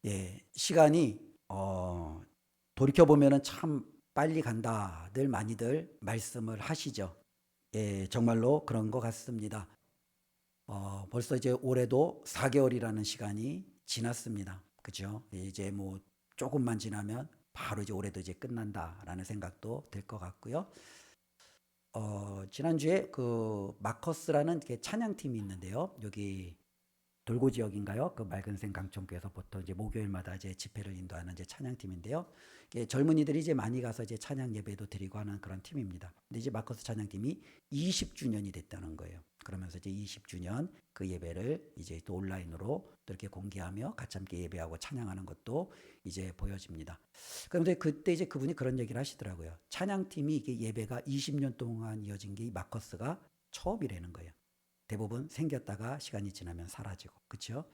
예, 시간이 돌이켜 보면은 참 빨리 간다들 많이들 말씀을 하시죠. 예, 정말로 그런 것 같습니다. 벌써 이제 올해도 4개월이라는 시간이 지났습니다. 그죠? 이제 뭐 조금만 지나면 바로 이제 올해도 이제 끝난다라는 생각도 들 것 같고요. 지난주에 그 마커스라는 게 찬양팀이 있는데요. 여기 돌고 지역인가요? 그 맑은샘 강촌교에서 보통 이제 목요일마다 이제 집회를 인도하는 이제 찬양팀인데요. 이게 젊은이들이 이제 많이 가서 이제 찬양 예배도 드리고 하는 그런 팀입니다. 근데 이제 마커스 찬양팀이 20주년이 됐다는 거예요. 그러면서 이제 20주년 그 예배를 이제 또 온라인으로 또 이렇게 공개하며 같이 함께 예배하고 찬양하는 것도 이제 보여집니다. 그런데 그때 이제 그분이 그런 얘기를 하시더라고요. 찬양팀이 이게 예배가 20년 동안 이어진 게 이 마커스가 처음이라는 거예요. 대부분 생겼다가 시간이 지나면 사라지고, 그렇죠?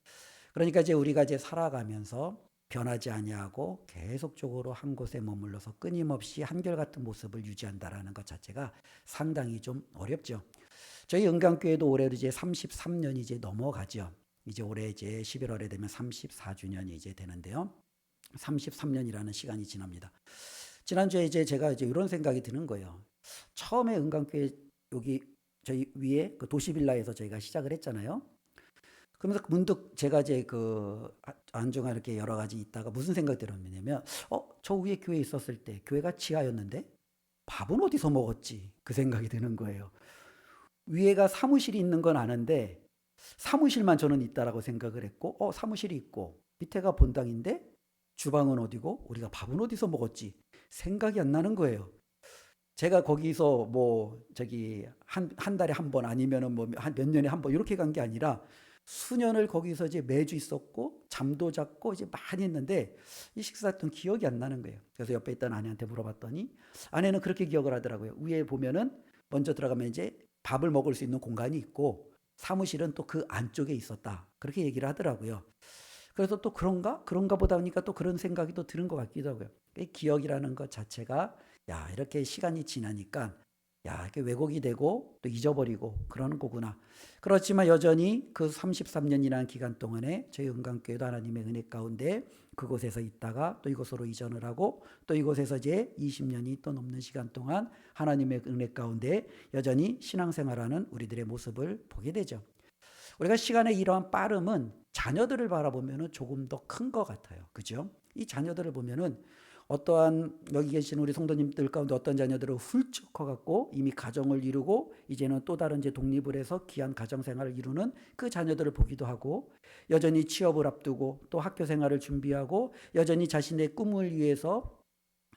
그러니까 이제 우리가 이제 살아가면서 변하지 아니하고 계속적으로 한 곳에 머물러서 끊임없이 한결같은 모습을 유지한다라는 것 자체가 상당히 좀 어렵죠. 저희 은강교회도 올해도 이제 33년이 이제 넘어가죠. 이제 올해 이제 11월에 되면 34주년이 이제 되는데요. 33년이라는 시간이 지납니다. 지난주에 이제 제가 이제 이런 생각이 드는 거예요. 처음에 은강교회 여기 저희 위에 그 도시빌라에서 저희가 시작을 했잖아요. 그러면서 문득 제가 이제 그 안중에 이렇게 여러 가지 있다가 무슨 생각이 들었냐면, 저 위에 교회 있었을 때 교회가 지하였는데 밥은 어디서 먹었지? 그 생각이 드는 거예요. 위에가 사무실이 있는 건 아는데 사무실만 저는 있다라고 생각을 했고, 사무실이 있고 밑에가 본당인데 주방은 어디고 우리가 밥은 어디서 먹었지? 생각이 안 나는 거예요. 제가 거기서 뭐 저기 한 달에 한 번 아니면은 뭐 한 몇 년에 한 번 이렇게 간 게 아니라 수년을 거기서 이제 매주 있었고 잠도 잤고 이제 많이 했는데 이 식사했던 기억이 안 나는 거예요. 그래서 옆에 있던 아내한테 물어봤더니 아내는 그렇게 기억을 하더라고요. 위에 보면은 먼저 들어가면 이제 밥을 먹을 수 있는 공간이 있고 사무실은 또 그 안쪽에 있었다. 그렇게 얘기를 하더라고요. 그래서 또 그런가 보다 하니까 또 그런 생각이 또 드는 것 같기도 하고요. 이 기억이라는 것 자체가 야, 이렇게 시간이 지나니까 야, 이게 왜곡이 되고 또 잊어버리고 그러는 거구나. 그렇지만 여전히 그 33년이라는 기간 동안에 저희 은강교회도 하나님의 은혜 가운데 그곳에서 있다가 또 이곳으로 이전을 하고 또 이곳에서 이제 20년이 또 넘는 시간 동안 하나님의 은혜 가운데 여전히 신앙생활하는 우리들의 모습을 보게 되죠. 우리가 시간의 이러한 빠름은 자녀들을 바라보면 조금 더 큰 것 같아요. 그죠? 이 자녀들을 보면은 어떠한 여기 계신 우리 성도님들 가운데 어떤 자녀들은 훌쩍 커갖고 이미 가정을 이루고 이제는 또 다른 이제 독립을 해서 귀한 가정 생활을 이루는 그 자녀들을 보기도 하고 여전히 취업을 앞두고 또 학교 생활을 준비하고 여전히 자신의 꿈을 위해서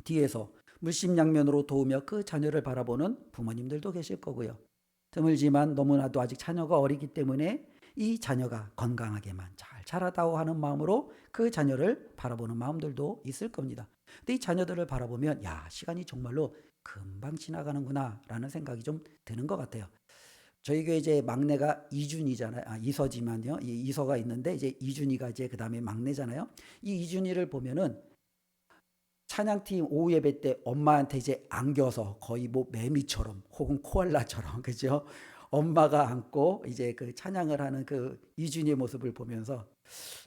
뒤에서 물심양면으로 도우며 그 자녀를 바라보는 부모님들도 계실 거고요. 드물지만 너무나도 아직 자녀가 어리기 때문에 이 자녀가 건강하게만 잘 자라다오 하는 마음으로 그 자녀를 바라보는 마음들도 있을 겁니다. 근데 이 자녀들을 바라보면 야, 시간이 정말로 금방 지나가는구나 라는 생각이 좀 드는 것 같아요. 저희 교회 이제 막내가 이준이잖아요. 이서지만요. 이서가 있는데 이제 이준이가 이제 그다음에 막내잖아요. 이 이준이를 보면은 찬양팀 오후 예배 때 엄마한테 이제 안겨서 거의 뭐 매미처럼 혹은 코알라처럼 그죠? 엄마가 안고 이제 그 찬양을 하는 그 이준이의 모습을 보면서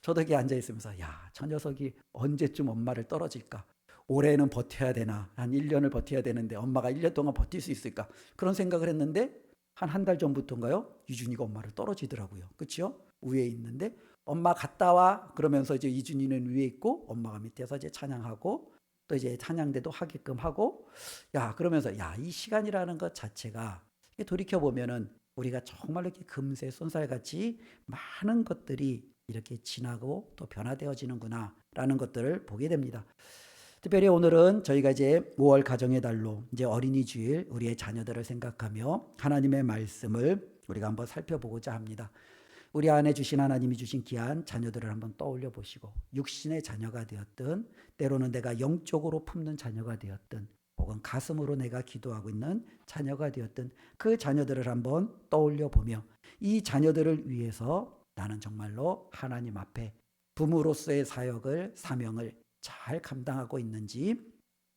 저도 여기 앉아 있으면서 야, 저 녀석이 언제쯤 엄마를 떨어질까? 올해는 버텨야 되나? 한 1년을 버텨야 되는데 엄마가 1년 동안 버틸 수 있을까? 그런 생각을 했는데 한 달 전부터인가요? 이준이가 엄마를 떨어지더라고요. 그렇죠? 위에 있는데 엄마 갔다 와 그러면서 이제 이준이는 위에 있고 엄마가 밑에서 이제 찬양하고 또 이제 찬양대도 하게끔 하고 야 그러면서 야 이 시간이라는 것 자체가 돌이켜 보면은 우리가 정말 이렇게 금세 쏜살같이 많은 것들이 이렇게 지나고 또 변화되어지는구나라는 것들을 보게 됩니다. 특별히 오늘은 저희가 이제 5월 가정의 달로 이제 어린이 주일 우리의 자녀들을 생각하며 하나님의 말씀을 우리가 한번 살펴보고자 합니다. 우리 안에 주신 하나님이 주신 귀한 자녀들을 한번 떠올려 보시고 육신의 자녀가 되었든 때로는 내가 영적으로 품는 자녀가 되었든 혹은 가슴으로 내가 기도하고 있는 자녀가 되었든 그 자녀들을 한번 떠올려 보며 이 자녀들을 위해서 나는 정말로 하나님 앞에 부모로서의 사명을 잘 감당하고 있는지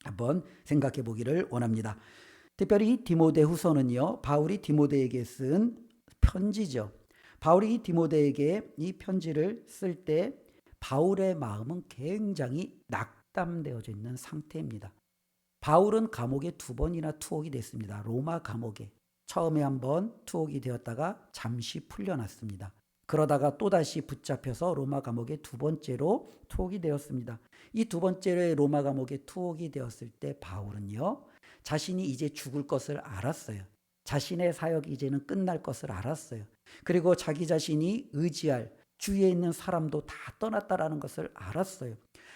한번 생각해 보기를 원합니다. 특별히 디모데후서는요. 바울이 디모데에게 쓴 편지죠. 바울이 디모데에게 이 편지를 쓸 때 바울의 마음은 굉장히 낙담되어져 있는 상태입니다. 바울은 감옥에 2번이나 투옥이 됐습니다. 로마 감옥에. 처음에 한번 투옥이 되었다가 잠시 풀려났습니다. 그러다가 또다시 붙잡혀서 로마 감옥에 2번째로 투옥이 되었습니다. 이 2번째로 로마 감옥에 투옥이 되었을 때 바울은요, 자신이 이제 죽을 것을 알았어요. 자신의 사역이 이제는 끝날 것을 알았어요. 그리고 자기 자신이 의지할 주위에 있는 사람도 다 떠났다라는 것을 알았어요.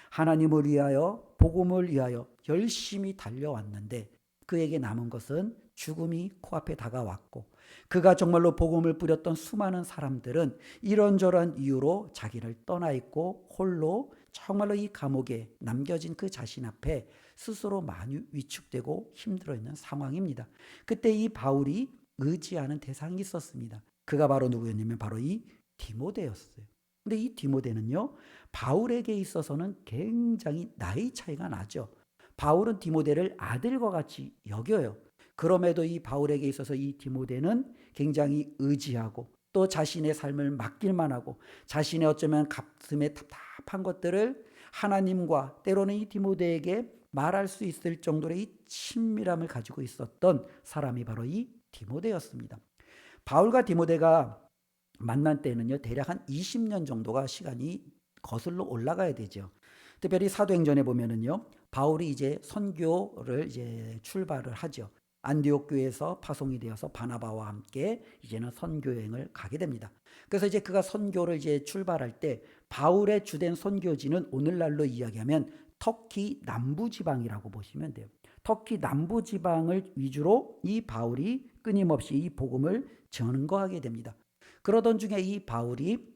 하나님을 위하여, 복음을 위하여 열심히 달려왔는데 그에게 남은 것은 죽음이 코앞에 다가왔고, 그가 정말로 복음을 뿌렸던 수많은 사람들은 이런저런 이유로 자기를 떠나 있고 홀로 정말로 이 감옥에 남겨진 그 자신 앞에 스스로 많이 위축되고 힘들어 있는 상황입니다. 그때 이 바울이 의지하는 대상이 있었습니다. 그가 바로 누구였냐면 바로 이 디모데였어요. 근데 이 디모데는요, 바울에게 있어서는 굉장히 나이 차이가 나죠. 바울은 디모데를 아들과 같이 여겨요. 그럼에도 이 바울에게 있어서 이 디모데는 굉장히 의지하고 또 자신의 삶을 맡길만 하고 자신의 어쩌면 가슴에 답답한 것들을 하나님과 때로는 이 디모데에게 말할 수 있을 정도의 이 친밀함을 가지고 있었던 사람이 바로 이 디모데였습니다. 바울과 디모데가 만난 때는요, 대략 한 20년 정도가 시간이 거슬러 올라가야 되죠. 특별히 사도행전에 보면은요, 바울이 이제 선교를 이제 출발을 하죠. 안디옥 교회에서 파송이 되어서 바나바와 함께 이제는 선교 여행을 가게 됩니다. 그래서 이제 그가 선교를 이제 출발할 때 바울의 주된 선교지는 오늘날로 이야기하면 터키 남부 지방이라고 보시면 돼요. 터키 남부 지방을 위주로 이 바울이 끊임없이 이 복음을 전거하게 됩니다. 그러던 중에 이 바울이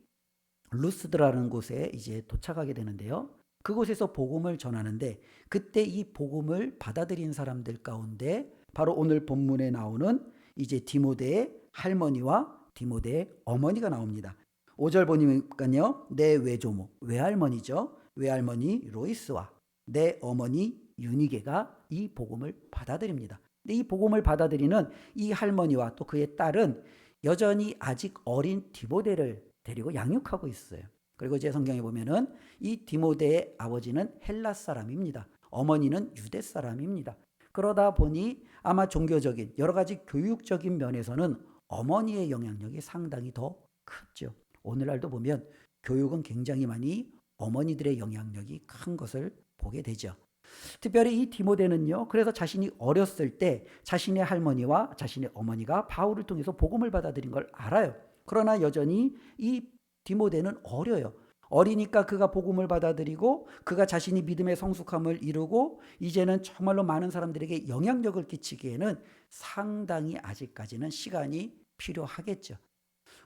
루스드라는 곳에 이제 도착하게 되는데요. 그곳에서 복음을 전하는데 그때 이 복음을 받아들인 사람들 가운데 바로 오늘 본문에 나오는 이제 디모데의 할머니와 디모데의 어머니가 나옵니다. 5절 보니까요, 내 외조모, 외할머니죠. 외할머니 로이스와 내 어머니 유니게가 이 복음을 받아들입니다. 근데 이 복음을 받아들이는 이 할머니와 또 그의 딸은 여전히 아직 어린 디모데를 데리고 양육하고 있어요. 그리고 제 성경에 보면은 이 디모데의 아버지는 헬라 사람입니다. 어머니는 유대 사람입니다. 그러다 보니 아마 종교적인 여러 가지 교육적인 면에서는 어머니의 영향력이 상당히 더 컸죠. 오늘날도 보면 교육은 굉장히 많이 어머니들의 영향력이 큰 것을 보게 되죠. 특별히 이 디모데는요, 그래서 자신이 어렸을 때 자신의 할머니와 자신의 어머니가 바울을 통해서 복음을 받아들인 걸 알아요. 그러나 여전히 이 디모데는 어려요. 어리니까 그가 복음을 받아들이고 그가 자신이 믿음의 성숙함을 이루고 이제는 정말로 많은 사람들에게 영향력을 끼치기에는 상당히 아직까지는 시간이 필요하겠죠.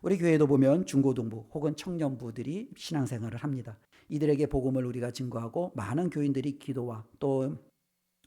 우리 교회도 보면 중고등부 혹은 청년부들이 신앙생활을 합니다. 이들에게 복음을 우리가 증거하고 많은 교인들이 기도와 또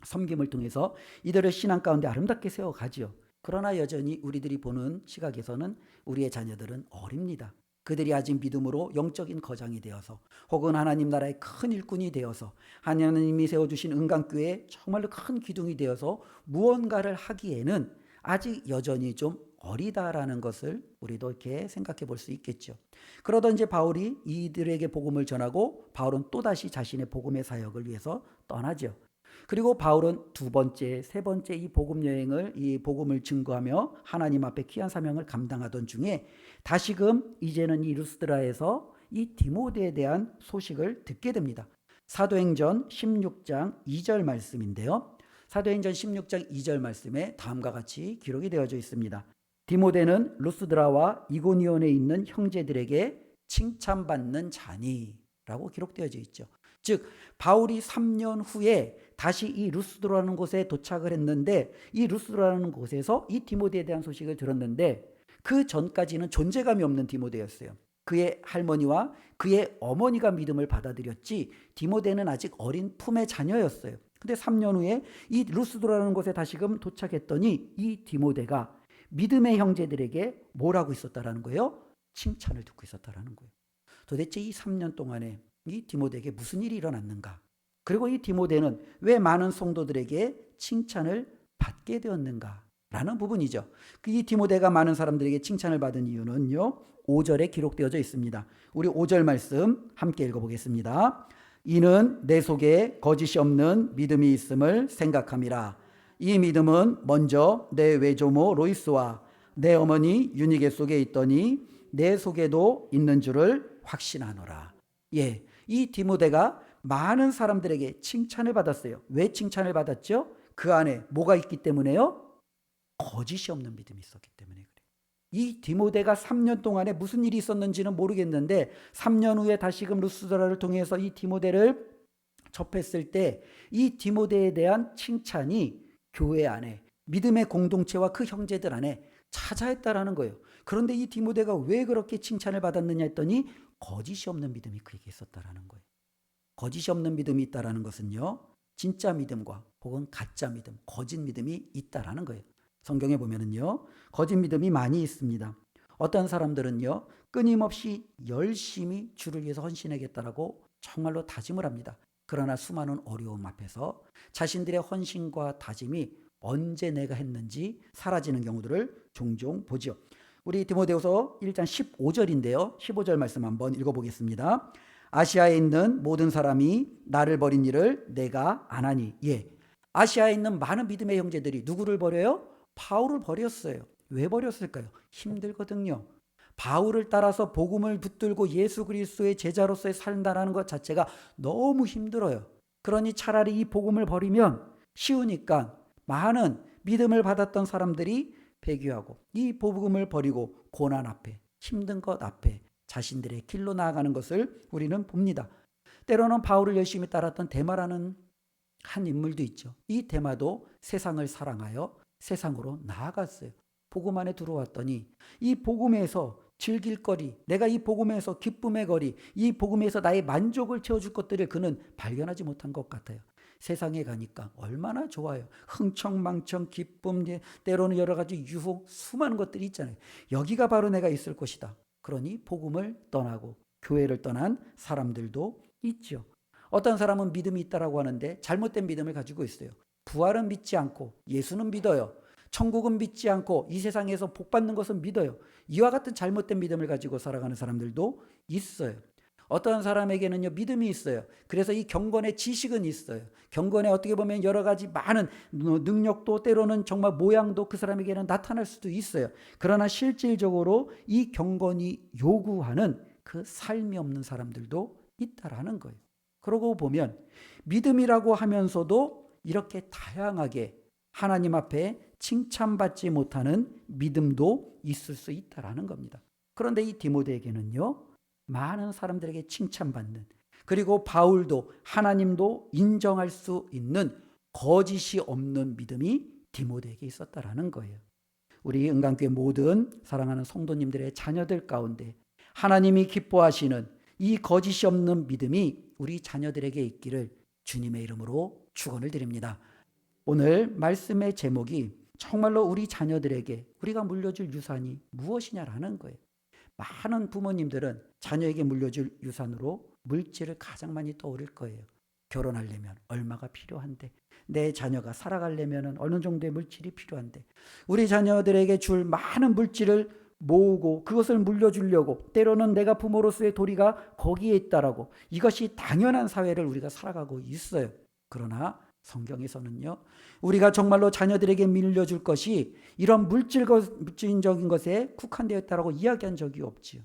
섬김을 통해서 이들을 신앙 가운데 아름답게 세워가지요. 그러나 여전히 우리들이 보는 시각에서는 우리의 자녀들은 어립니다. 그들이 아직 믿음으로 영적인 거장이 되어서 혹은 하나님 나라의 큰 일꾼이 되어서 하나님이 세워주신 은강교회에 정말로 큰 기둥이 되어서 무언가를 하기에는 아직 여전히 좀 어리다라는 것을 우리도 이렇게 생각해 볼 수 있겠죠. 그러던 이제 바울이 이들에게 복음을 전하고 바울은 또다시 자신의 복음의 사역을 위해서 떠나죠. 그리고 바울은 2번째, 3번째 이 복음 여행을 이 복음을 증거하며 하나님 앞에 귀한 사명을 감당하던 중에 다시금 이제는 이 루스드라에서 이 디모데에 대한 소식을 듣게 됩니다. 사도행전 16장 2절 말씀인데요. 사도행전 16장 2절 말씀에 다음과 같이 기록이 되어져 있습니다. 디모데는 루스드라와 이고니온에 있는 형제들에게 칭찬받는 자니라고 기록되어져 있죠. 즉 바울이 3년 후에 다시 이 루스드라는 곳에 도착을 했는데 이 루스드라는 곳에서 이 디모데에 대한 소식을 들었는데 그 전까지는 존재감이 없는 디모데였어요. 그의 할머니와 그의 어머니가 믿음을 받아들였지 디모데는 아직 어린 품의 자녀였어요. 근데 3년 후에 이 루스드라는 곳에 다시금 도착했더니 이 디모데가 믿음의 형제들에게 뭐라고 있었다라는 거예요? 칭찬을 듣고 있었다라는 거예요. 도대체 이 3년 동안에 이 디모데에게 무슨 일이 일어났는가? 그리고 이 디모데는 왜 많은 성도들에게 칭찬을 받게 되었는가? 라는 부분이죠. 이 디모데가 많은 사람들에게 칭찬을 받은 이유는요, 15절에 기록되어져 있습니다. 우리 5절 말씀 함께 읽어보겠습니다. 이는 내 속에 거짓이 없는 믿음이 있음을 생각함이라. 이 믿음은 먼저 내 외조모 로이스와 내 어머니 유니게 속에 있더니 내 속에도 있는 줄을 확신하노라. 예, 이 디모데가 많은 사람들에게 칭찬을 받았어요. 왜 칭찬을 받았죠? 그 안에 뭐가 있기 때문에요? 거짓이 없는 믿음이 있었기 때문에 그래요. 이 디모데가 3년 동안에 무슨 일이 있었는지는 모르겠는데 3년 후에 다시금 루스드라를 통해서 이 디모데를 접했을 때 이 디모데에 대한 칭찬이 교회 안에 믿음의 공동체와 그 형제들 안에 찾아했다라는 거예요. 그런데 이 디모데가 왜 그렇게 칭찬을 받았느냐 했더니 거짓이 없는 믿음이 그에게 있었다라는 거예요. 거짓이 없는 믿음이 있다라는 것은요, 진짜 믿음과 혹은 가짜 믿음, 거짓 믿음이 있다라는 거예요. 성경에 보면은요, 거짓 믿음이 많이 있습니다. 어떤 사람들은요, 끊임없이 열심히 주를 위해서 헌신하겠다라고 정말로 다짐을 합니다. 그러나 수많은 어려움 앞에서 자신들의 헌신과 다짐이 언제 내가 했는지 사라지는 경우들을 종종 보죠. 우리 디모데후서 1장 15절인데요. 15절 말씀 한번 읽어보겠습니다. 아시아에 있는 모든 사람이 나를 버린 일을 내가 안 하니. 예, 아시아에 있는 많은 믿음의 형제들이 누구를 버려요? 바울을 버렸어요. 왜 버렸을까요? 힘들거든요. 바울을 따라서 복음을 붙들고 예수 그리스도의 제자로서의 산다라는 것 자체가 너무 힘들어요. 그러니 차라리 이 복음을 버리면 쉬우니까 많은 믿음을 받았던 사람들이 배교하고 이 복음을 버리고 고난 앞에, 힘든 것 앞에 자신들의 길로 나아가는 것을 우리는 봅니다. 때로는 바울을 열심히 따랐던 데마라는 한 인물도 있죠. 이 데마도 세상을 사랑하여 세상으로 나아갔어요. 복음 안에 들어왔더니 이 복음에서 즐길 거리, 내가 이 복음에서 기쁨의 거리, 이 복음에서 나의 만족을 채워줄 것들을 그는 발견하지 못한 것 같아요. 세상에 가니까 얼마나 좋아요. 흥청망청 기쁨, 때로는 여러 가지 유혹, 수많은 것들이 있잖아요. 여기가 바로 내가 있을 곳이다. 그러니 복음을 떠나고 교회를 떠난 사람들도 있죠. 어떤 사람은 믿음이 있다라고 하는데 잘못된 믿음을 가지고 있어요. 부활은 믿지 않고 예수는 믿어요. 천국은 믿지 않고 이 세상에서 복 받는 것은 믿어요. 이와 같은 잘못된 믿음을 가지고 살아가는 사람들도 있어요. 어떤 사람에게는요, 믿음이 있어요. 그래서 이 경건의 지식은 있어요. 경건에 어떻게 보면 여러 가지 많은 능력도 때로는 정말 모양도 그 사람에게는 나타날 수도 있어요. 그러나 실질적으로 이 경건이 요구하는 그 삶이 없는 사람들도 있다라는 거예요. 그러고 보면 믿음이라고 하면서도 이렇게 다양하게 하나님 앞에 칭찬받지 못하는 믿음도 있을 수 있다라는 겁니다. 그런데 이 디모데에게는요, 많은 사람들에게 칭찬받는, 그리고 바울도 하나님도 인정할 수 있는 거짓이 없는 믿음이 디모데에게 있었다라는 거예요. 우리 은강교회 모든 사랑하는 성도님들의 자녀들 가운데 하나님이 기뻐하시는 이 거짓이 없는 믿음이 우리 자녀들에게 있기를 주님의 이름으로 축원을 드립니다. 오늘 말씀의 제목이 정말로 우리 자녀들에게 우리가 물려줄 유산이 무엇이냐라는 거예요. 많은 부모님들은 자녀에게 물려줄 유산으로 물질을 가장 많이 떠올릴 거예요. 결혼하려면 얼마가 필요한데, 내 자녀가 살아가려면 어느 정도의 물질이 필요한데, 우리 자녀들에게 줄 많은 물질을 모으고 그것을 물려주려고 때로는 내가 부모로서의 도리가 거기에 있다라고, 이것이 당연한 사회를 우리가 살아가고 있어요. 그러나 성경에서는요, 우리가 정말로 자녀들에게 물려줄 것이 이런 물질적인 것에 국한되어 있다라고 이야기한 적이 없지요.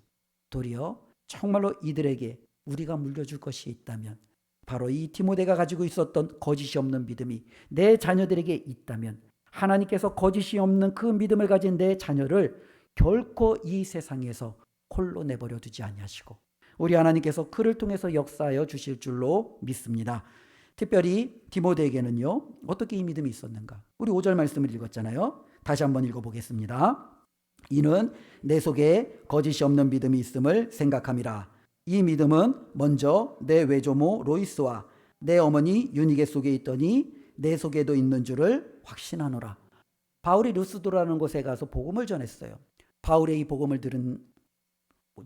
도리어 정말로 이들에게 우리가 물려줄 것이 있다면, 바로 이 디모데가 가지고 있었던 거짓이 없는 믿음이 내 자녀들에게 있다면, 하나님께서 거짓이 없는 그 믿음을 가진 내 자녀를 결코 이 세상에서 홀로 내버려 두지 아니하시고 우리 하나님께서 그를 통해서 역사하여 주실 줄로 믿습니다. 특별히 디모데에게는요, 어떻게 이 믿음이 있었는가? 우리 5절 말씀을 읽었잖아요. 다시 한번 읽어보겠습니다. 이는 내 속에 거짓이 없는 믿음이 있음을 생각함이라. 이 믿음은 먼저 내 외조모 로이스와 내 어머니 유니게 속에 있더니 내 속에도 있는 줄을 확신하노라. 바울이 루스드라는 곳에 가서 복음을 전했어요. 바울의 이 복음을 들은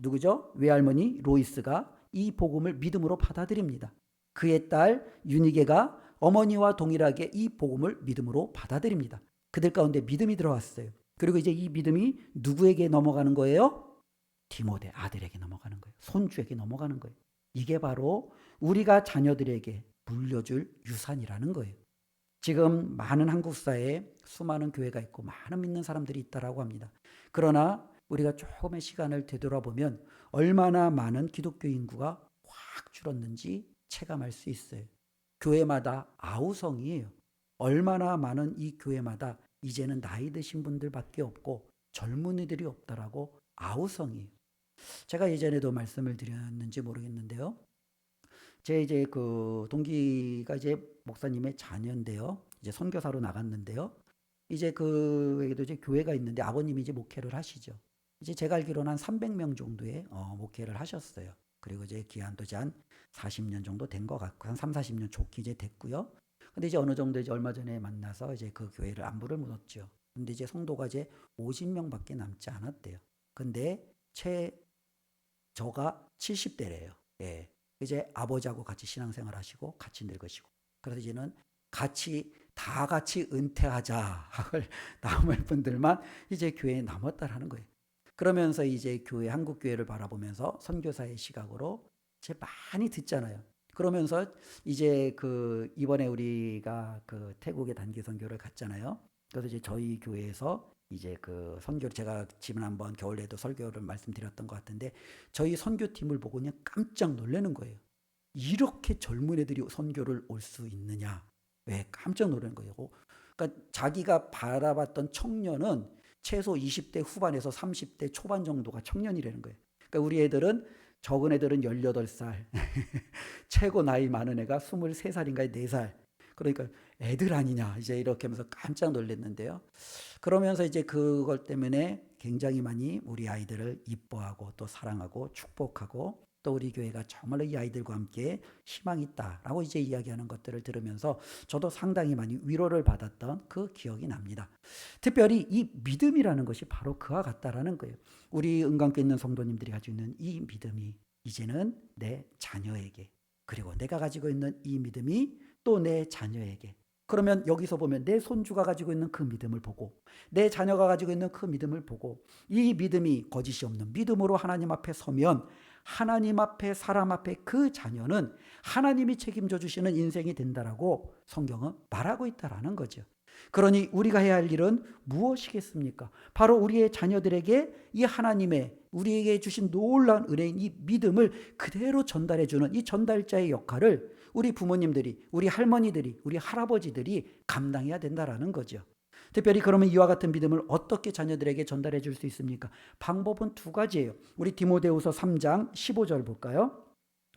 누구죠? 외할머니 로이스가 이 복음을 믿음으로 받아들입니다. 그의 딸 유니게가 어머니와 동일하게 이 복음을 믿음으로 받아들입니다. 그들 가운데 믿음이 들어왔어요. 그리고 이제 이 믿음이 누구에게 넘어가는 거예요? 디모데 아들에게 넘어가는 거예요. 손주에게 넘어가는 거예요. 이게 바로 우리가 자녀들에게 물려줄 유산이라는 거예요. 지금 많은 한국 사회에 수많은 교회가 있고 많은 믿는 사람들이 있다라고 합니다. 그러나 우리가 조금의 시간을 되돌아보면 얼마나 많은 기독교 인구가 확 줄었는지 체감할 수 있어요. 교회마다 아우성이에요. 얼마나 많은 이 교회마다 이제는 나이 드신 분들밖에 없고 젊은이들이 없다라고 아우성이에요. 제가 예전에도 말씀을 드렸는지 모르겠는데요. 제 이제 그 동기가 이제 목사님의 자녀인데요. 이제 선교사로 나갔는데요. 이제 그에도 이제 교회가 있는데 아버님이 이제 목회를 하시죠. 이제 제가 알기로는 한 300명 정도의 목회를 하셨어요. 그리고 이제 기한도 이제 한 40년 정도 된 것 같고 한 3, 40년 좋게 이제 됐고요. 근데 이제 어느 정도 이제 얼마 전에 만나서 이제 그 교회를 안부를 묻었죠. 근데 이제 성도가 이제 50명밖에 남지 않았대요. 근데 저가 70대래요. 예. 이제 아버지하고 같이 신앙생활 하시고 같이 늙으시고. 그래서 이제는 다 같이 은퇴하자. 남을 분들만 이제 교회에 남았다라는 거예요. 그러면서 이제 한국 교회를 바라보면서 선교사의 시각으로 이제 많이 듣잖아요. 그러면서 이제 이번에 우리가 태국의 단기 선교를 갔잖아요. 그래서 이제 저희 교회에서 이제 선교를 제가 지난번 겨울에도 설교를 말씀드렸던 것 같은데 저희 선교팀을 보고 그냥 깜짝 놀라는 거예요. 이렇게 젊은 애들이 선교를 올 수 있느냐. 왜 깜짝 놀라는 거예요. 그러니까 자기가 바라봤던 청년은 최소 20대 후반에서 30대 초반 정도가 청년이라는 거예요. 그러니까 우리 애들은 적은 애들은 18살 최고 나이 많은 애가 23살인가 4살 그러니까 애들 아니냐 이제 이렇게 하면서 깜짝 놀랐는데요. 그러면서 이제 그것 때문에 굉장히 많이 우리 아이들을 이뻐하고 또 사랑하고 축복하고 또 우리 교회가 정말로 이 아이들과 함께 희망이 있다라고 이제 이야기하는 것들을 들으면서 저도 상당히 많이 위로를 받았던 그 기억이 납니다. 특별히 이 믿음이라는 것이 바로 그와 같다라는 거예요. 우리 은강교에 있는 성도님들이 가지고 있는 이 믿음이 이제는 내 자녀에게 그리고 내가 가지고 있는 이 믿음이 또 내 자녀에게 그러면 여기서 보면 내 손주가 가지고 있는 그 믿음을 보고 내 자녀가 가지고 있는 그 믿음을 보고 이 믿음이 거짓이 없는 믿음으로 하나님 앞에 서면 하나님 앞에 사람 앞에 그 자녀는 하나님이 책임져 주시는 인생이 된다라고 성경은 말하고 있다라는 거죠. 그러니 우리가 해야 할 일은 무엇이겠습니까? 바로 우리의 자녀들에게 이 하나님의 우리에게 주신 놀라운 은혜인 이 믿음을 그대로 전달해 주는 이 전달자의 역할을 우리 부모님들이, 우리 할머니들이, 우리 할아버지들이 감당해야 된다라는 거죠. 특별히 그러면 이와 같은 믿음을 어떻게 자녀들에게 전달해 줄 수 있습니까? 방법은 두 가지예요. 우리 디모데후서 3장 15절 볼까요?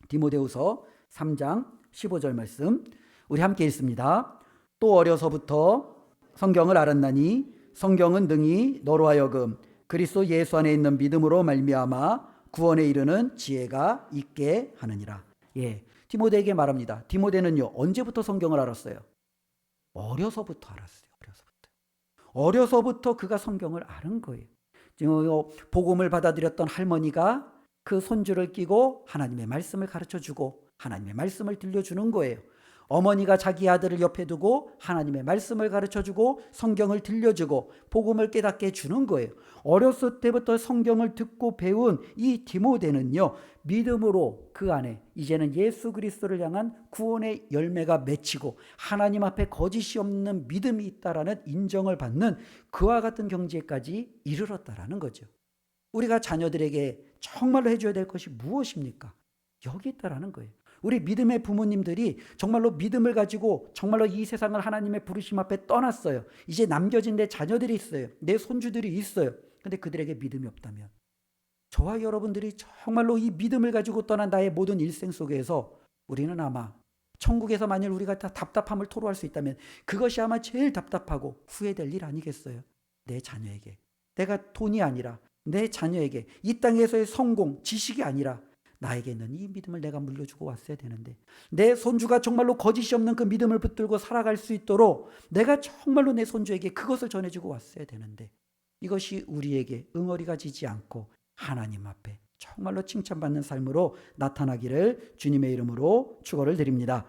디모데후서 3장 15절 말씀 우리 함께 읽습니다. 또 어려서부터 성경을 알았나니 성경은 능히 너로 하여금 그리스도 예수 안에 있는 믿음으로 말미암아 구원에 이르는 지혜가 있게 하느니라. 예, 디모데에게 말합니다. 디모데는요 언제부터 성경을 알았어요? 어려서부터 알았어요. 어려서부터 그가 성경을 아는 거예요. 복음을 받아들였던 할머니가 그 손주를 끼고 하나님의 말씀을 가르쳐주고 하나님의 말씀을 들려주는 거예요. 어머니가 자기 아들을 옆에 두고 하나님의 말씀을 가르쳐주고 성경을 들려주고 복음을 깨닫게 해주는 거예요. 어렸을 때부터 성경을 듣고 배운 이 디모데는요 믿음으로 그 안에 이제는 예수 그리스도를 향한 구원의 열매가 맺히고 하나님 앞에 거짓이 없는 믿음이 있다라는 인정을 받는 그와 같은 경지에까지 이르렀다라는 거죠. 우리가 자녀들에게 정말로 해줘야 될 것이 무엇입니까? 여기 있다라는 거예요. 우리 믿음의 부모님들이 정말로 믿음을 가지고 정말로 이 세상을 하나님의 부르심 앞에 떠났어요. 이제 남겨진 내 자녀들이 있어요. 내 손주들이 있어요. 근데 그들에게 믿음이 없다면 저와 여러분들이 정말로 이 믿음을 가지고 떠난 나의 모든 일생 속에서 우리는 아마 천국에서 만일 우리가 다 답답함을 토로할 수 있다면 그것이 아마 제일 답답하고 후회될 일 아니겠어요? 내 자녀에게 내가 돈이 아니라 내 자녀에게 이 땅에서의 성공, 지식이 아니라 나에게 있는 이 믿음을 내가 물려주고 왔어야 되는데 내 손주가 정말로 거짓이 없는 그 믿음을 붙들고 살아갈 수 있도록 내가 정말로 내 손주에게 그것을 전해주고 왔어야 되는데 이것이 우리에게 응어리가 지지 않고 하나님 앞에 정말로 칭찬받는 삶으로 나타나기를 주님의 이름으로 축원을 드립니다.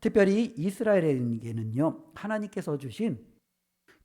특별히 이스라엘에게는요 하나님께서 주신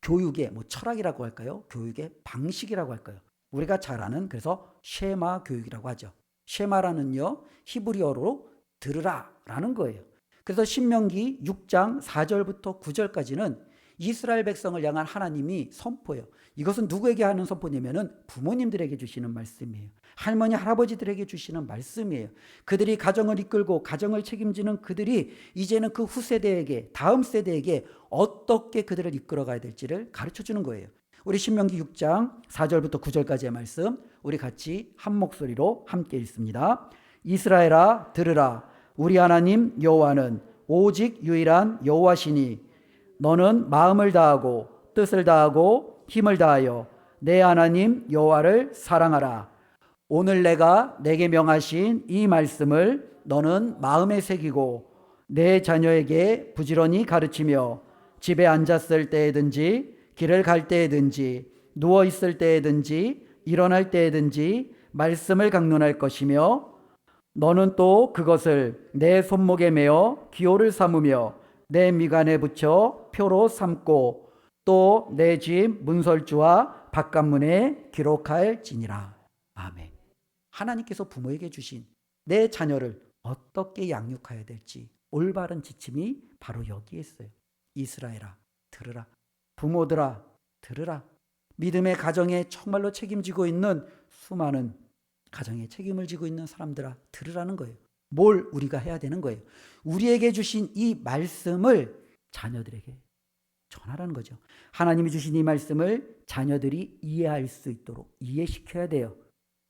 교육의 철학이라고 할까요? 교육의 방식이라고 할까요? 우리가 잘 아는 그래서 쉐마 교육이라고 하죠. 쉐마라는요 히브리어로 들으라 라는 거예요. 그래서 신명기 6장 4절부터 9절까지는 이스라엘 백성을 향한 하나님이 선포해요. 이것은 누구에게 하는 선포냐면은 부모님들에게 주시는 말씀이에요. 할머니 할아버지들에게 주시는 말씀이에요. 그들이 가정을 이끌고 가정을 책임지는 그들이 이제는 그 후세대에게 다음 세대에게 어떻게 그들을 이끌어가야 될지를 가르쳐주는 거예요. 우리 신명기 6장 4절부터 9절까지의 말씀 우리 같이 한 목소리로 함께 읽습니다. 이스라엘아 들으라. 우리 하나님 여호와는 오직 유일한 여호와시니 너는 마음을 다하고 뜻을 다하고 힘을 다하여 내 하나님 여호와를 사랑하라. 오늘 내가 내게 명하신 이 말씀을 너는 마음에 새기고 내 자녀에게 부지런히 가르치며 집에 앉았을 때에든지 길을 갈 때에든지 누워 있을 때에든지 일어날 때에든지 말씀을 강론할 것이며 너는 또 그것을 내 손목에 메어 기호를 삼으며 내 미간에 붙여 표로 삼고 또 내 집 문설주와 바깥문에 기록할지니라. 아멘. 하나님께서 부모에게 주신 내 자녀를 어떻게 양육해야 될지 올바른 지침이 바로 여기에 있어요. 이스라엘아 들으라. 부모들아 들으라. 믿음의 가정에 정말로 책임지고 있는 수많은 가정에 책임을 지고 있는 사람들아 들으라는 거예요. 뭘 우리가 해야 되는 거예요. 우리에게 주신 이 말씀을 자녀들에게 전하라는 거죠. 하나님이 주신 이 말씀을 자녀들이 이해할 수 있도록 이해시켜야 돼요.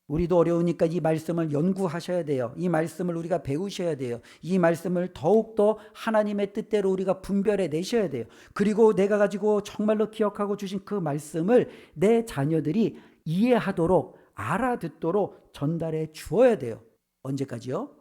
우리도 어려우니까 이 말씀을 연구하셔야 돼요. 이 말씀을 우리가 배우셔야 돼요. 이 말씀을 더욱더 하나님의 뜻대로 우리가 분별해 내셔야 돼요. 그리고 내가 가지고 정말로 기억하고 주신 그 말씀을 내 자녀들이 이해하도록 알아듣도록 전달해 주어야 돼요. 언제까지요?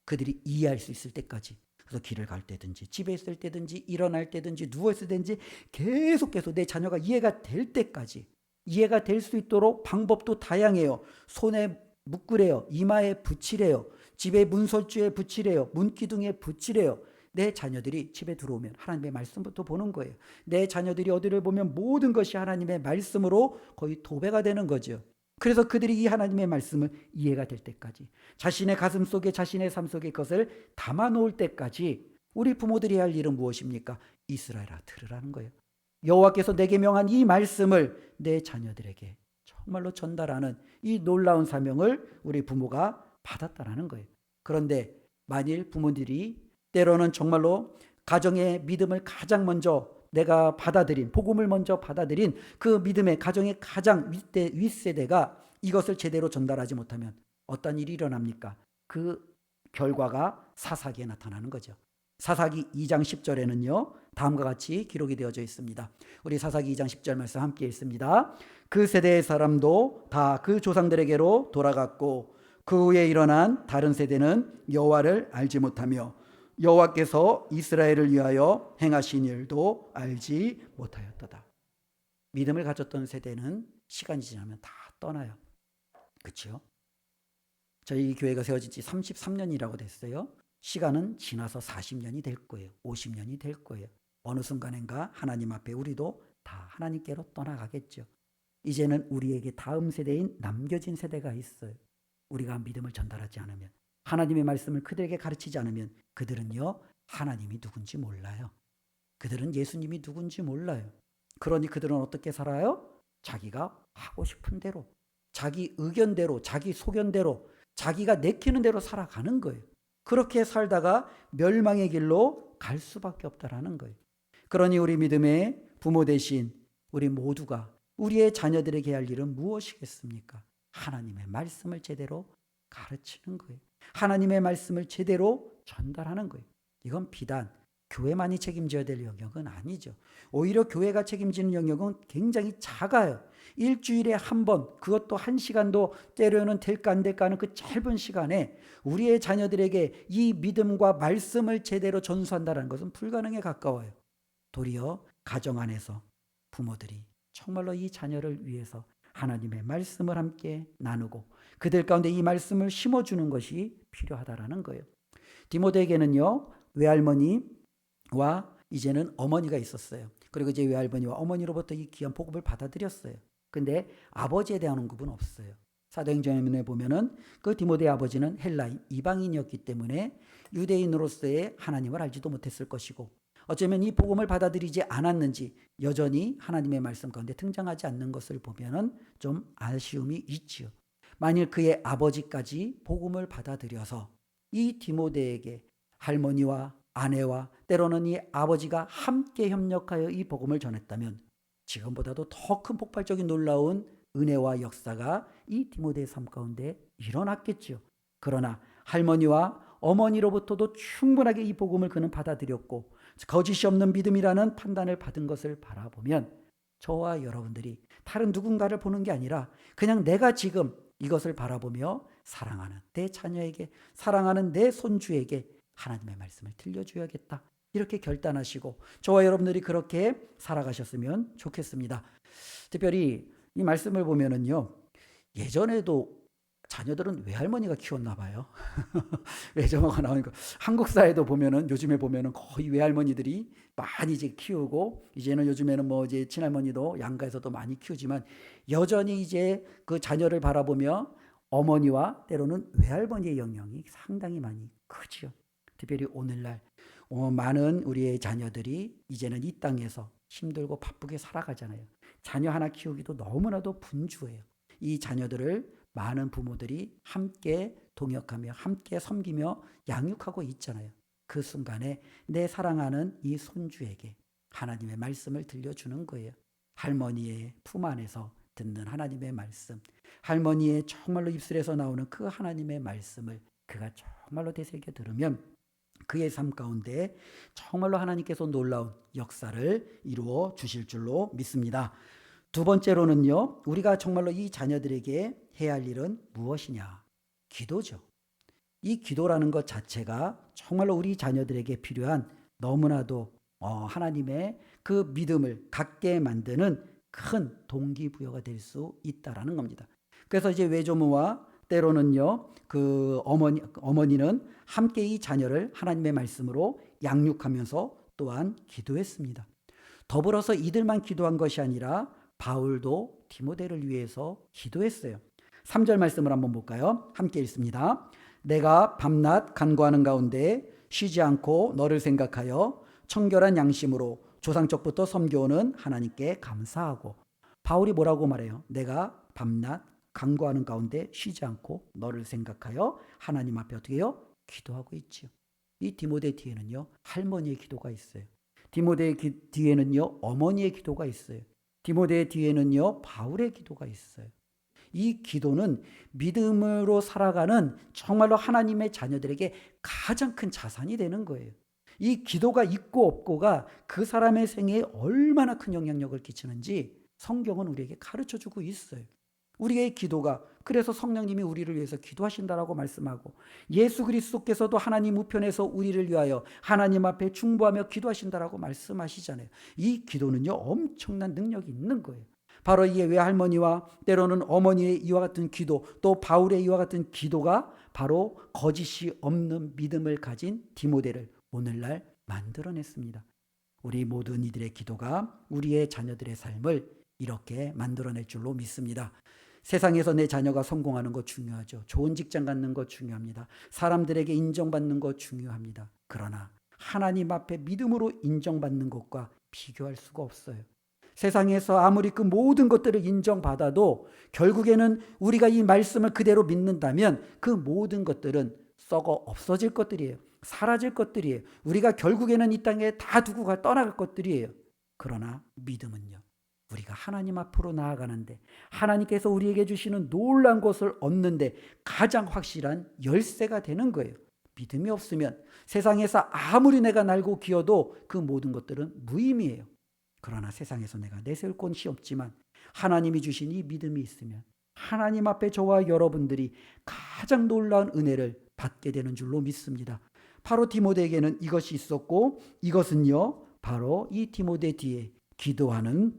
그들이 이해할 수 있을 때까지. 그래서 길을 갈 때든지 집에 있을 때든지 일어날 때든지 누워있을 때든지 계속해서 내 자녀가 이해가 될 때까지 이해가 될 수 있도록 방법도 다양해요. 손에 묶으래요. 이마에 붙이래요. 집에 문설주에 붙이래요. 문기둥에 붙이래요. 내 자녀들이 집에 들어오면 하나님의 말씀부터 보는 거예요. 내 자녀들이 어디를 보면 모든 것이 하나님의 말씀으로 거의 도배가 되는 거죠. 그래서 그들이 이 하나님의 말씀을 이해가 될 때까지 자신의 가슴 속에 자신의 삶 속에 그것을 담아놓을 때까지 우리 부모들이 할 일은 무엇입니까? 이스라엘아 들으라는 거예요. 여호와께서 내게 명한 이 말씀을 내 자녀들에게 정말로 전달하는 이 놀라운 사명을 우리 부모가 받았다라는 거예요. 그런데 만일 부모들이 때로는 정말로 가정의 믿음을 가장 먼저 내가 받아들인 복음을 먼저 받아들인 그 믿음의 가정의 가장 윗세대가 이것을 제대로 전달하지 못하면 어떤 일이 일어납니까? 그 결과가 사사기에 나타나는 거죠. 사사기 2장 10절에는요 다음과 같이 기록이 되어져 있습니다. 우리 사사기 2장 10절 말씀 함께 읽습니다. 그 세대의 사람도 다 그 조상들에게로 돌아갔고 그 후에 일어난 다른 세대는 여호와를 알지 못하며 여호와께서 이스라엘을 위하여 행하신 일도 알지 못하였도다. 믿음을 가졌던 세대는 시간이 지나면 다 떠나요. 그렇죠? 저희 교회가 세워진 지 33년이라고 됐어요. 시간은 지나서 40년이 될 거예요. 50년이 될 거예요. 어느 순간인가 하나님 앞에 우리도 다 하나님께로 떠나가겠죠. 이제는 우리에게 다음 세대인 남겨진 세대가 있어요. 우리가 믿음을 전달하지 않으면 하나님의 말씀을 그들에게 가르치지 않으면 그들은요 하나님이 누군지 몰라요. 그들은 예수님이 누군지 몰라요. 그러니 그들은 어떻게 살아요? 자기가 하고 싶은 대로 자기 의견대로 자기 소견대로 자기가 내키는 대로 살아가는 거예요. 그렇게 살다가 멸망의 길로 갈 수밖에 없다라는 거예요. 그러니 우리 믿음의 부모 대신 우리 모두가 우리의 자녀들에게 할 일은 무엇이겠습니까? 하나님의 말씀을 제대로 가르치는 거예요. 하나님의 말씀을 제대로 전달하는 거예요. 이건 비단 교회만이 책임져야 될 영역은 아니죠. 오히려 교회가 책임지는 영역은 굉장히 작아요. 일주일에 한 번, 그것도 1시간도 때로는 될까 안 될까 하는 그 짧은 시간에 우리의 자녀들에게 이 믿음과 말씀을 제대로 전수한다는 것은 불가능에 가까워요. 도리어 가정 안에서 부모들이 정말로 이 자녀를 위해서 하나님의 말씀을 함께 나누고 그들 가운데 이 말씀을 심어주는 것이 필요하다라는 거예요. 디모데에게는요 외할머니와 이제는 어머니가 있었어요. 그리고 이제 외할머니와 어머니로부터 이 귀한 복음을 받아들였어요. 근데 아버지에 대한 언급은 없어요. 사도행전에 보면은 그 디모데 아버지는 헬라인, 이방인이었기 때문에 유대인으로서의 하나님을 알지도 못했을 것이고, 어쩌면 이 복음을 받아들이지 않았는지 여전히 하나님의 말씀 가운데 등장하지 않는 것을 보면은 좀 아쉬움이 있지요. 만일 그의 아버지까지 복음을 받아들여서 이 디모데에게 할머니와 아내와 때로는 이 아버지가 함께 협력하여 이 복음을 전했다면 지금보다도 더 큰 폭발적인 놀라운 은혜와 역사가 이 디모데의 삶 가운데 일어났겠죠. 그러나 할머니와 어머니로부터도 충분하게 이 복음을 그는 받아들였고 거짓이 없는 믿음이라는 판단을 받은 것을 바라보면 저와 여러분들이 다른 누군가를 보는 게 아니라 그냥 내가 지금 이것을 바라보며 사랑하는 내 자녀에게, 사랑하는 내 손주에게 하나님의 말씀을 들려줘야겠다, 이렇게 결단하시고 저와 여러분들이 그렇게 살아가셨으면 좋겠습니다. 특별히 이 말씀을 보면은요, 예전에도 자녀들은 외할머니가 키웠나 봐요. 외조모가 나오니까 한국 사회도 보면은 요즘에 보면은 거의 외할머니들이 많이 이제 키우고, 이제는 요즘에는 뭐 이제 친할머니도 양가에서도 많이 키우지만 여전히 이제 그 자녀를 바라보며 어머니와 때로는 외할머니의 영향이 상당히 많이 크지요. 특별히 오늘날 많은 우리의 자녀들이 이제는 이 땅에서 힘들고 바쁘게 살아가잖아요. 자녀 하나 키우기도 너무나도 분주해요. 이 자녀들을 많은 부모들이 함께 동역하며 함께 섬기며 양육하고 있잖아요. 그 순간에 내 사랑하는 이 손주에게 하나님의 말씀을 들려주는 거예요. 할머니의 품 안에서 듣는 하나님의 말씀, 할머니의 정말로 입술에서 나오는 그 하나님의 말씀을 그가 정말로 되새겨 들으면 그의 삶 가운데 정말로 하나님께서 놀라운 역사를 이루어 주실 줄로 믿습니다. 두 번째로는요, 우리가 정말로 이 자녀들에게 해야 할 일은 무엇이냐? 기도죠. 이 기도라는 것 자체가 정말로 우리 자녀들에게 필요한 너무나도 하나님의 그 믿음을 갖게 만드는 큰 동기부여가 될 수 있다라는 겁니다. 그래서 이제 외조모와 때로는요, 그 어머니는 함께 이 자녀를 하나님의 말씀으로 양육하면서 또한 기도했습니다. 더불어서 이들만 기도한 것이 아니라 바울도 디모데를 위해서 기도했어요. 3절 말씀을 한번 볼까요? 함께 읽습니다. 내가 밤낮 간구하는 가운데 쉬지 않고 너를 생각하여 청결한 양심으로 조상적부터 섬겨오는 하나님께 감사하고. 바울이 뭐라고 말해요? 내가 밤낮 간구하는 가운데 쉬지 않고 너를 생각하여 하나님 앞에 어떻게 해요? 기도하고 있지요. 이 디모데 뒤에는요, 할머니의 기도가 있어요. 디모데 뒤에는요, 어머니의 기도가 있어요. 디모데 뒤에는요, 바울의 기도가 있어요. 이 기도는 믿음으로 살아가는 정말로 하나님의 자녀들에게 가장 큰 자산이 되는 거예요. 이 기도가 있고 없고가 그 사람의 생애에 얼마나 큰 영향력을 끼치는지 성경은 우리에게 가르쳐주고 있어요. 우리의 기도가, 그래서 성령님이 우리를 위해서 기도하신다라고 말씀하고 예수 그리스도께서도 하나님 우편에서 우리를 위하여 하나님 앞에 중보하며 기도하신다라고 말씀하시잖아요. 이 기도는요, 엄청난 능력이 있는 거예요. 바로 이 외할머니와 때로는 어머니의 이와 같은 기도, 또 바울의 이와 같은 기도가 바로 거짓이 없는 믿음을 가진 디모데를 오늘날 만들어냈습니다. 우리 모든 이들의 기도가 우리의 자녀들의 삶을 이렇게 만들어낼 줄로 믿습니다. 세상에서 내 자녀가 성공하는 거 중요하죠. 좋은 직장 갖는 거 중요합니다. 사람들에게 인정받는 거 중요합니다. 그러나 하나님 앞에 믿음으로 인정받는 것과 비교할 수가 없어요. 세상에서 아무리 그 모든 것들을 인정받아도 결국에는 우리가 이 말씀을 그대로 믿는다면 그 모든 것들은 썩어 없어질 것들이에요. 사라질 것들이에요. 우리가 결국에는 이 땅에 다 두고 떠나갈 것들이에요. 그러나 믿음은요, 우리가 하나님 앞으로 나아가는데 하나님께서 우리에게 주시는 놀라운 것을 얻는데 가장 확실한 열쇠가 되는 거예요. 믿음이 없으면 세상에서 아무리 내가 날고 기어도 그 모든 것들은 무의미해요. 그러나 세상에서 내가 내세울 곳이 없지만 하나님이 주신 이 믿음이 있으면 하나님 앞에 저와 여러분들이 가장 놀라운 은혜를 받게 되는 줄로 믿습니다. 바로 디모데에게는 이것이 있었고, 이것은요, 바로 이 디모데 뒤에 기도하는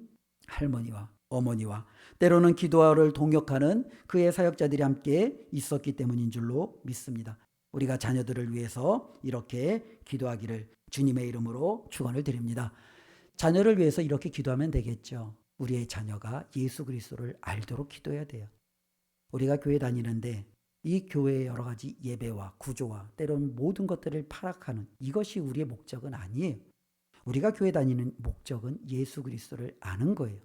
할머니와 어머니와 때로는 기도를 동역하는 그의 사역자들이 함께 있었기 때문인 줄로 믿습니다. 우리가 자녀들을 위해서 이렇게 기도하기를 주님의 이름으로 축원을 드립니다. 자녀를 위해서 이렇게 기도하면 되겠죠. 우리의 자녀가 예수 그리스도를 알도록 기도해야 돼요. 우리가 교회 다니는데 이 교회의 여러 가지 예배와 구조와 때로는 모든 것들을 파악하는 이것이 우리의 목적은 아니에요. 우리가 교회 다니는 목적은 예수 그리스도를 아는 거예요.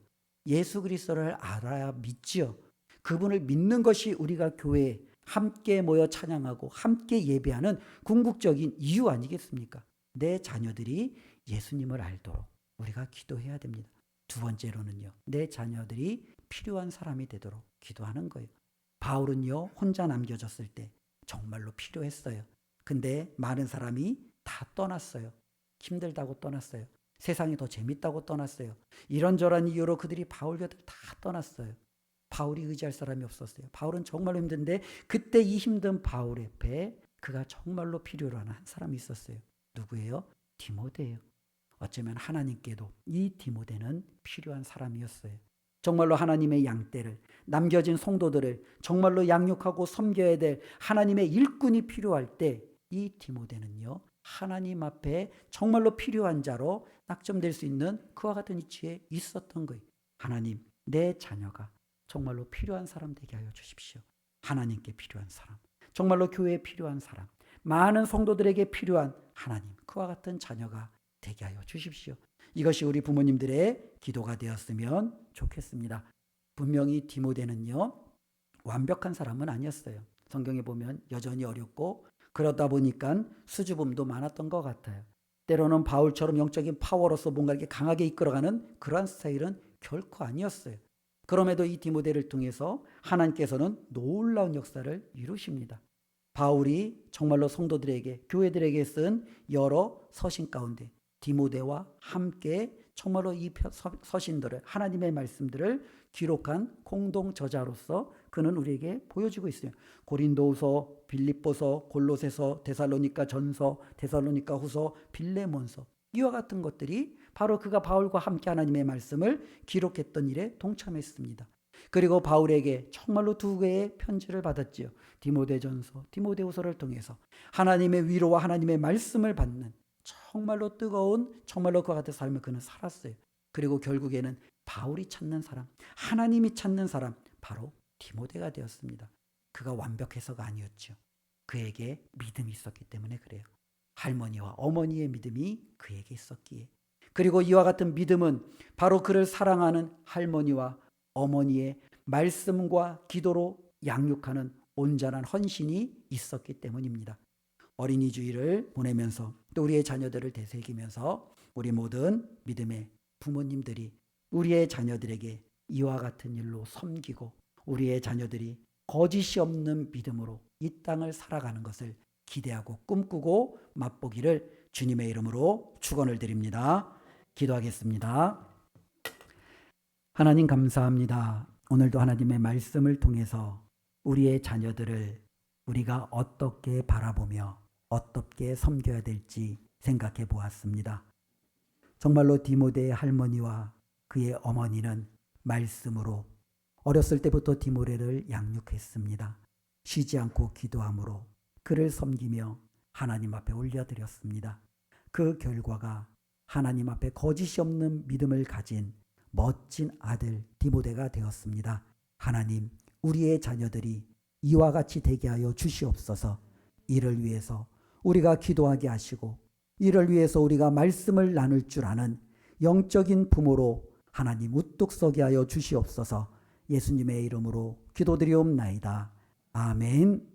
예수 그리스도를 알아야 믿지요. 그분을 믿는 것이 우리가 교회에 함께 모여 찬양하고 함께 예배하는 궁극적인 이유 아니겠습니까? 내 자녀들이 예수님을 알도록 우리가 기도해야 됩니다. 두 번째로는요, 내 자녀들이 필요한 사람이 되도록 기도하는 거예요. 바울은요, 혼자 남겨졌을 때 정말로 필요했어요. 근데 많은 사람이 다 떠났어요. 힘들다고 떠났어요. 세상이 더 재밌다고 떠났어요. 이런저런 이유로 그들이 바울 곁을 다 떠났어요. 바울이 의지할 사람이 없었어요. 바울은 정말로 힘든데 그때 이 힘든 바울 옆에 그가 정말로 필요로 하는 한 사람이 있었어요. 누구예요? 디모데예요. 어쩌면 하나님께도 이 디모데는 필요한 사람이었어요. 정말로 하나님의 양떼를, 남겨진 성도들을 정말로 양육하고 섬겨야 될 하나님의 일꾼이 필요할 때 이 디모데는요, 하나님 앞에 정말로 필요한 자로 낙점될 수 있는 그와 같은 위치에 있었던 거예요. 하나님, 내 자녀가 정말로 필요한 사람 되게 하여 주십시오. 하나님께 필요한 사람, 정말로 교회에 필요한 사람, 많은 성도들에게 필요한 하나님, 그와 같은 자녀가 되게 하여 주십시오. 이것이 우리 부모님들의 기도가 되었으면 좋겠습니다. 분명히 디모데는요, 완벽한 사람은 아니었어요. 성경에 보면 여전히 어렵고 그러다 보니까 수줍음도 많았던 것 같아요. 때로는 바울처럼 영적인 파워로서 뭔가 이렇게 강하게 이끌어가는 그러한 스타일은 결코 아니었어요. 그럼에도 이 디모데를 통해서 하나님께서는 놀라운 역사를 이루십니다. 바울이 정말로 성도들에게, 교회들에게 쓴 여러 서신 가운데 디모데와 함께 정말로 이 서신들을, 하나님의 말씀들을 기록한 공동 저자로서 그는 우리에게 보여주고 있어요. 고린도후서, 빌립보서, 골로새서, 데살로니가 전서, 데살로니가 후서, 빌레몬서, 이와 같은 것들이 바로 그가 바울과 함께 하나님의 말씀을 기록했던 일에 동참했습니다. 그리고 바울에게 정말로 두 개의 편지를 받았지요. 디모데전서, 디모데후서를 통해서 하나님의 위로와 하나님의 말씀을 받는 정말로 뜨거운, 정말로 그와 같은 삶을 그는 살았어요. 그리고 결국에는 바울이 찾는 사람, 하나님이 찾는 사람, 바로 디모데가 되었습니다. 그가 완벽해서가 아니었죠. 그에게 믿음이 있었기 때문에 그래요. 할머니와 어머니의 믿음이 그에게 있었기에. 그리고 이와 같은 믿음은 바로 그를 사랑하는 할머니와 어머니의 말씀과 기도로 양육하는 온전한 헌신이 있었기 때문입니다. 어린이 주일을 보내면서 또 우리의 자녀들을 되새기면서 우리 모든 믿음의 부모님들이 우리의 자녀들에게 이와 같은 일로 섬기고 우리의 자녀들이 거짓이 없는 믿음으로 이 땅을 살아가는 것을 기대하고 꿈꾸고 맛보기를 주님의 이름으로 축원을 드립니다. 기도하겠습니다. 하나님 감사합니다. 오늘도 하나님의 말씀을 통해서 우리의 자녀들을 우리가 어떻게 바라보며 어떻게 섬겨야 될지 생각해 보았습니다. 정말로 디모데의 할머니와 그의 어머니는 말씀으로 어렸을 때부터 디모데를 양육했습니다. 쉬지 않고 기도함으로 그를 섬기며 하나님 앞에 올려드렸습니다. 그 결과가 하나님 앞에 거짓이 없는 믿음을 가진 멋진 아들 디모데가 되었습니다. 하나님, 우리의 자녀들이 이와 같이 되게 하여 주시옵소서. 이를 위해서 우리가 기도하게 하시고 이를 위해서 우리가 말씀을 나눌 줄 아는 영적인 부모로 하나님 우뚝 서게 하여 주시옵소서. 예수님의 이름으로 기도드리옵나이다. 아멘.